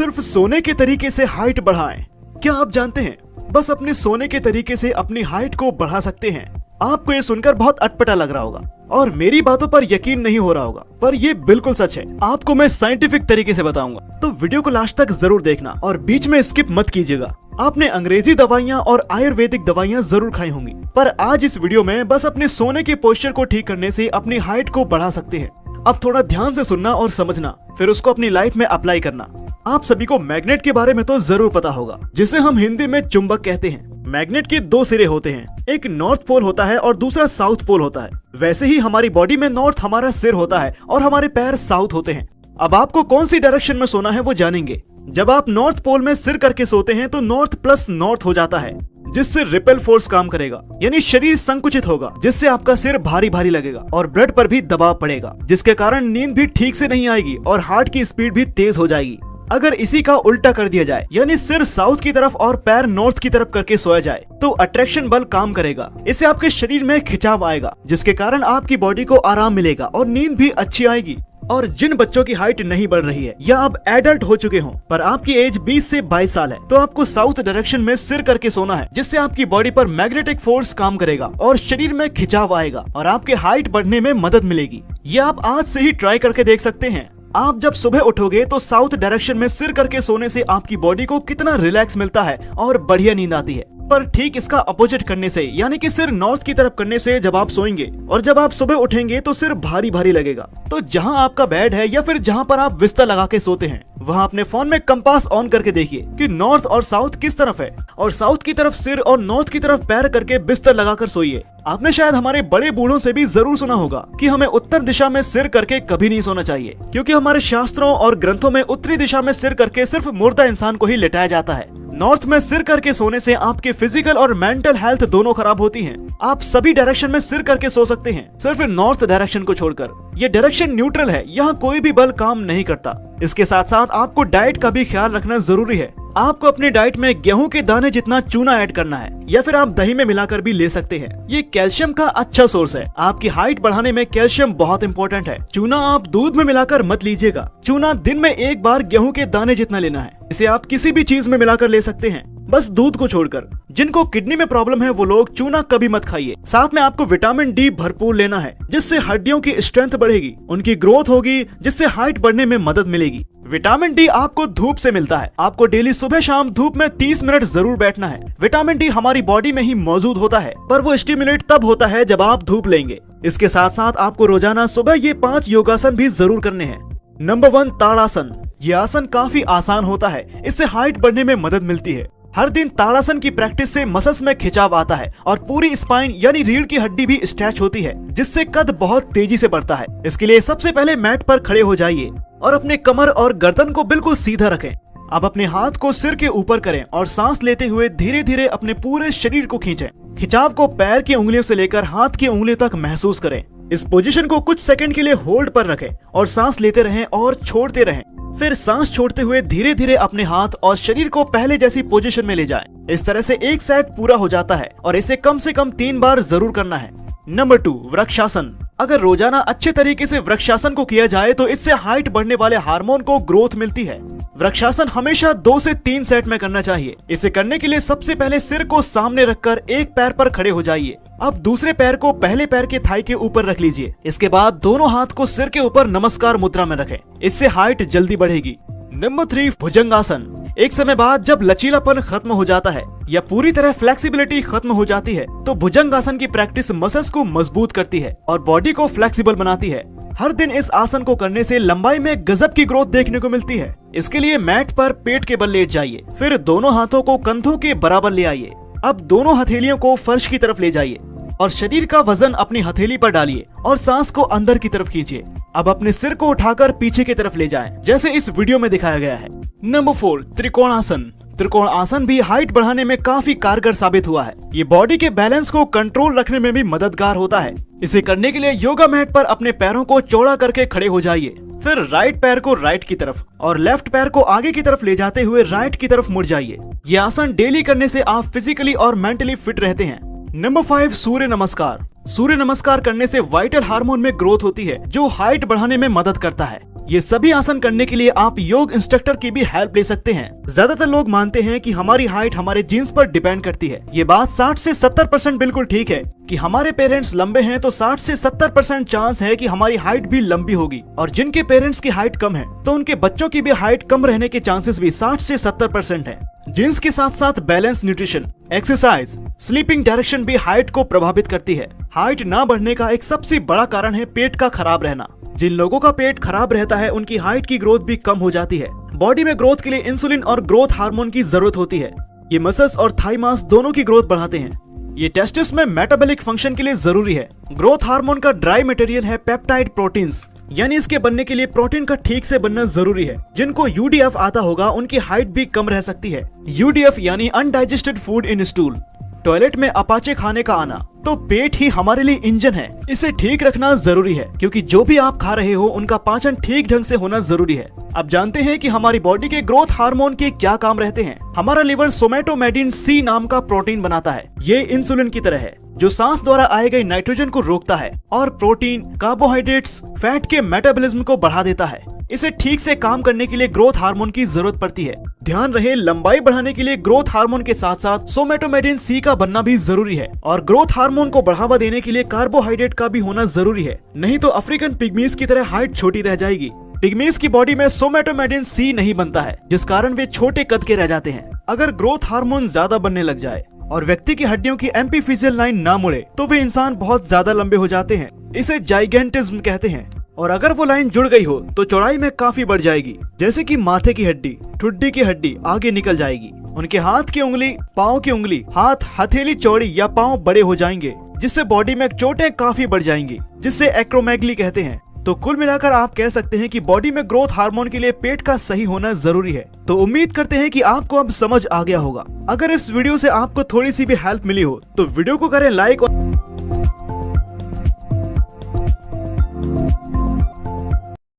सिर्फ सोने के तरीके से हाइट बढ़ाएं। क्या आप जानते हैं, बस अपने सोने के तरीके से अपनी हाइट को बढ़ा सकते हैं। आपको ये सुनकर बहुत अटपटा लग रहा होगा और मेरी बातों पर यकीन नहीं हो रहा होगा, पर ये बिल्कुल सच है। आपको मैं साइंटिफिक तरीके से बताऊंगा, तो वीडियो को लास्ट तक जरूर देखना और बीच में स्किप मत कीजिएगा। आपने अंग्रेजी दवाइयाँ और आयुर्वेदिक दवाइयाँ जरूर खाई होंगी, पर आज इस वीडियो में बस अपने सोने के पोस्चर को ठीक करने से अपनी हाइट को बढ़ा सकते हैं। अब थोड़ा ध्यान से सुनना और समझना, फिर उसको अपनी लाइफ में अप्लाई करना। आप सभी को मैग्नेट के बारे में तो जरूर पता होगा, जिसे हम हिंदी में चुंबक कहते हैं। मैग्नेट के दो सिरे होते हैं, एक नॉर्थ पोल होता है और दूसरा साउथ पोल होता है। वैसे ही हमारी बॉडी में नॉर्थ हमारा सिर होता है और हमारे पैर साउथ होते हैं। अब आपको कौन सी डायरेक्शन में सोना है वो जानेंगे। जब आप नॉर्थ पोल में सिर करके सोते हैं तो नॉर्थ प्लस नॉर्थ हो जाता है, जिससे रिपेल फोर्स काम करेगा, यानी शरीर संकुचित होगा, जिससे आपका सिर भारी भारी लगेगा और ब्लड पर भी दबाव पड़ेगा, जिसके कारण नींद भी ठीक से नहीं आएगी और हार्ट की स्पीड भी तेज हो जाएगी। अगर इसी का उल्टा कर दिया जाए, यानी सिर साउथ की तरफ और पैर नॉर्थ की तरफ करके सोया जाए, तो अट्रैक्शन बल काम करेगा। इससे आपके शरीर में खिंचाव आएगा, जिसके कारण आपकी बॉडी को आराम मिलेगा और नींद भी अच्छी आएगी। और जिन बच्चों की हाइट नहीं बढ़ रही है या अब एडल्ट हो चुके हों, पर आपकी एज 20 से 22 साल है, तो आपको साउथ डायरेक्शन में सिर करके सोना है, जिससे आपकी बॉडी पर मैग्नेटिक फोर्स काम करेगा और शरीर में खिंचाव आएगा और आपके हाइट बढ़ने में मदद मिलेगी। ये आप आज से ही ट्राई करके देख सकते हैं। आप जब सुबह उठोगे तो साउथ डायरेक्शन में सिर करके सोने से आपकी बॉडी को कितना रिलैक्स मिलता है और बढ़िया नींद आती है। पर ठीक इसका अपोजिट करने से, यानी कि सिर नॉर्थ की तरफ करने से जब आप सोएंगे और जब आप सुबह उठेंगे तो सिर भारी भारी लगेगा। तो जहां आपका बेड है या फिर जहां पर आप बिस्तर लगा के सोते हैं, वहां अपने फोन में कंपास ऑन करके देखिए कि नॉर्थ और साउथ किस तरफ है, और साउथ की तरफ सिर और नॉर्थ की तरफ पैर करके बिस्तर लगाकर सोइए। आपने शायद हमारे बड़े बूढ़ों से भी जरूर सुना होगा कि हमें उत्तर दिशा में सिर करके कभी नहीं सोना चाहिए, क्योंकि हमारे शास्त्रों और ग्रंथों में उत्तरी दिशा में सिर करके सिर्फ मुर्दा इंसान को ही लिटाया जाता है। नॉर्थ में सिर करके सोने से आपके फिजिकल और मेंटल हेल्थ दोनों खराब होती हैं। आप सभी डायरेक्शन में सिर करके सो सकते हैं, सिर्फ नॉर्थ डायरेक्शन को छोड़कर। ये डायरेक्शन न्यूट्रल है, यहाँ कोई भी बल काम नहीं करता। इसके साथ साथ आपको डाइट का भी ख्याल रखना जरूरी है। आपको अपने डाइट में गेहूं के दाने जितना चूना ऐड करना है, या फिर आप दही में मिलाकर भी ले सकते हैं। ये कैल्शियम का अच्छा सोर्स है। आपकी हाइट बढ़ाने में कैल्शियम बहुत इंपॉर्टेंट है। चूना आप दूध में मिलाकर मत लीजिएगा। चूना दिन में एक बार गेहूं के दाने जितना लेना है। इसे आप किसी भी चीज में मिलाकर ले सकते हैं, बस दूध को छोड़कर। जिनको किडनी में प्रॉब्लम है वो लोग चूना कभी मत खाइए। साथ में आपको विटामिन डी भरपूर लेना है, जिससे हड्डियों की स्ट्रेंथ बढ़ेगी, उनकी ग्रोथ होगी, जिससे हाइट बढ़ने में मदद मिलेगी। विटामिन डी आपको धूप से मिलता है। आपको डेली सुबह शाम धूप में 30 मिनट जरूर बैठना है। विटामिन डी हमारी बॉडी में ही मौजूद होता है, पर वो स्टिमुलेट तब होता है जब आप धूप लेंगे। इसके साथ साथ आपको रोजाना सुबह ये 5 योगासन भी जरूर करने हैं। नंबर 1, ताड़ासन। ये आसन काफी आसान होता है, इससे हाइट बढ़ने में मदद मिलती है। हर दिन ताड़ासन की प्रैक्टिस से मसल्स में खिंचाव आता है और पूरी स्पाइन यानी रीढ़ की हड्डी भी स्ट्रेच होती है, जिससे कद बहुत तेजी से बढ़ता है। इसके लिए सबसे पहले मैट पर खड़े हो जाइए और अपने कमर और गर्दन को बिल्कुल सीधा रखें। अब अपने हाथ को सिर के ऊपर करें और सांस लेते हुए धीरे धीरे अपने पूरे शरीर को खींचें। खिंचाव को पैर की उंगलियों से लेकर हाथ की उंगलियों तक महसूस करें। इस पोजीशन को कुछ सेकंड के लिए होल्ड पर रखें और सांस लेते रहें और छोड़ते रहें। फिर सांस छोड़ते हुए धीरे धीरे अपने हाथ और शरीर को पहले जैसी पोजीशन में ले जाएं। इस तरह से एक सेट पूरा हो जाता है और इसे कम से कम 3 बार जरूर करना है। नंबर 2, वृक्षासन। अगर रोजाना अच्छे तरीके से वृक्षासन को किया जाए तो इससे हाइट बढ़ने वाले हार्मोन को ग्रोथ मिलती है। वृक्षासन हमेशा 2 से 3 सेट में करना चाहिए। इसे करने के लिए सबसे पहले सिर को सामने रखकर एक पैर पर खड़े हो जाइए। अब दूसरे पैर को पहले पैर के थाई के ऊपर रख लीजिए। इसके बाद दोनों हाथ को सिर के ऊपर नमस्कार मुद्रा में रखें। इससे हाइट जल्दी बढ़ेगी। नंबर 3, भुजंगासन। एक समय बाद जब लचीलापन खत्म हो जाता है या पूरी तरह फ्लेक्सिबिलिटी खत्म हो जाती है, तो भुजंगासन की प्रैक्टिस मसल्स को मजबूत करती है और बॉडी को फ्लेक्सिबल बनाती है। हर दिन इस आसन को करने से लंबाई में गजब की ग्रोथ देखने को मिलती है। इसके लिए मैट पर पेट के बल लेट जाइए, फिर दोनों हाथों को कंधों के बराबर ले आइए। अब दोनों हथेलियों को फर्श की तरफ ले जाइए और शरीर का वजन अपनी हथेली पर डालिए और सांस को अंदर की तरफ खींचिए। अब अपने सिर को उठाकर पीछे की तरफ ले जाएं, जैसे इस वीडियो में दिखाया गया है। नंबर 4, त्रिकोणासन। त्रिकोण आसन भी हाइट बढ़ाने में काफी कारगर साबित हुआ है। ये बॉडी के बैलेंस को कंट्रोल रखने में भी मददगार होता है। इसे करने के लिए योगा मैट पर अपने पैरों को चौड़ा करके खड़े हो जाइए। फिर राइट पैर को राइट की तरफ और लेफ्ट पैर को आगे की तरफ ले जाते हुए राइट की तरफ मुड़ जाइए। ये आसन डेली करने से आप फिजिकली और मेंटली फिट रहते हैं। नंबर 5, सूर्य नमस्कार। सूर्य नमस्कार करने से वाइटल हार्मोन में ग्रोथ होती है, जो हाइट बढ़ाने में मदद करता है। ये सभी आसन करने के लिए आप योग इंस्ट्रक्टर की भी हेल्प ले सकते हैं। ज्यादातर लोग मानते हैं कि हमारी हाइट हमारे जीन्स पर डिपेंड करती है। ये बात 60 से 70% बिल्कुल ठीक है कि हमारे पेरेंट्स लंबे हैं तो 60 से 70% चांस है कि हमारी हाइट भी लंबी होगी, और जिनके पेरेंट्स की हाइट कम है तो उनके बच्चों की भी हाइट कम रहने के चांसेस भी 60 से 70% है। जीन्स के साथ साथ balance nutrition, exercise, sleeping direction भी हाइट को प्रभावित करती है। हाइट ना बढ़ने का एक सबसे बड़ा कारण है पेट का खराब रहना। जिन लोगों का पेट खराब रहता है उनकी हाइट की ग्रोथ भी कम हो जाती है। बॉडी में ग्रोथ के लिए इंसुलिन और ग्रोथ हार्मोन की जरूरत होती है। ये मसल्स और थाई मास दोनों की ग्रोथ बढ़ाते हैं। ये टेस्टिस में मेटाबॉलिक फंक्शन के लिए जरूरी है। ग्रोथ हार्मोन का ड्राई मटेरियल है पेप्टाइड प्रोटीन्स, यानी इसके बनने के लिए प्रोटीन का ठीक से बनना जरूरी है। जिनको यूडीएफ आता होगा उनकी हाइट भी कम रह सकती है। यूडीएफ यानी undigested food in stool. Toilet में अपाचे खाने का आना। तो पेट ही हमारे लिए इंजन है, इसे ठीक रखना जरूरी है, क्योंकि जो भी आप खा रहे हो उनका पाचन ठीक ढंग से होना जरूरी है। अब जानते हैं कि हमारी बॉडी के ग्रोथ हार्मोन के क्या काम रहते हैं। हमारा लिवर सोमेटोमेडिन सी नाम का प्रोटीन बनाता है। ये इंसुलिन की तरह है जो सांस द्वारा आए गए नाइट्रोजन को रोकता है और प्रोटीन, कार्बोहाइड्रेट्स, फैट के मेटाबॉलिज्म को बढ़ा देता है। इसे ठीक से काम करने के लिए ग्रोथ हार्मोन की जरूरत पड़ती है। ध्यान रहे, लंबाई बढ़ाने के लिए ग्रोथ हार्मोन के साथ साथ सोमेटोमेडिन सी का बनना भी जरूरी है, और ग्रोथ हार्मोन को बढ़ावा देने के लिए कार्बोहाइड्रेट का भी होना जरूरी है। नहीं तो अफ्रीकन पिग्मीज की तरह हाइट छोटी रह जाएगी। पिग्मीज की बॉडी में सोमेटोमेडिन सी नहीं बनता है, जिस कारण वे छोटे कद के रह जाते हैं। अगर ग्रोथ हार्मोन ज्यादा बनने लग जाए और व्यक्ति की हड्डियों की एपिफिजियल लाइन ना मुड़े तो वे इंसान बहुत ज्यादा लंबे हो जाते हैं। इसे जाइगेंटिज्म कहते हैं। और अगर वो लाइन जुड़ गई हो तो चौड़ाई में काफी बढ़ जाएगी, जैसे कि माथे की हड्डी, ठुड्डी की हड्डी आगे निकल जाएगी। उनके हाथ की उंगली, पाँव की उंगली, हाथ हथेली चौड़ी या पाँव बड़े हो जाएंगे, जिससे बॉडी में चोटें काफी बढ़ जाएंगी, जिससे एक्रोमेगली कहते हैं। तो कुल मिलाकर आप कह सकते हैं कि बॉडी में ग्रोथ हार्मोन के लिए पेट का सही होना जरूरी है। तो उम्मीद करते हैं कि आपको अब समझ आ गया होगा। अगर इस वीडियो से आपको थोड़ी सी भी हेल्प मिली हो तो वीडियो को करें लाइक और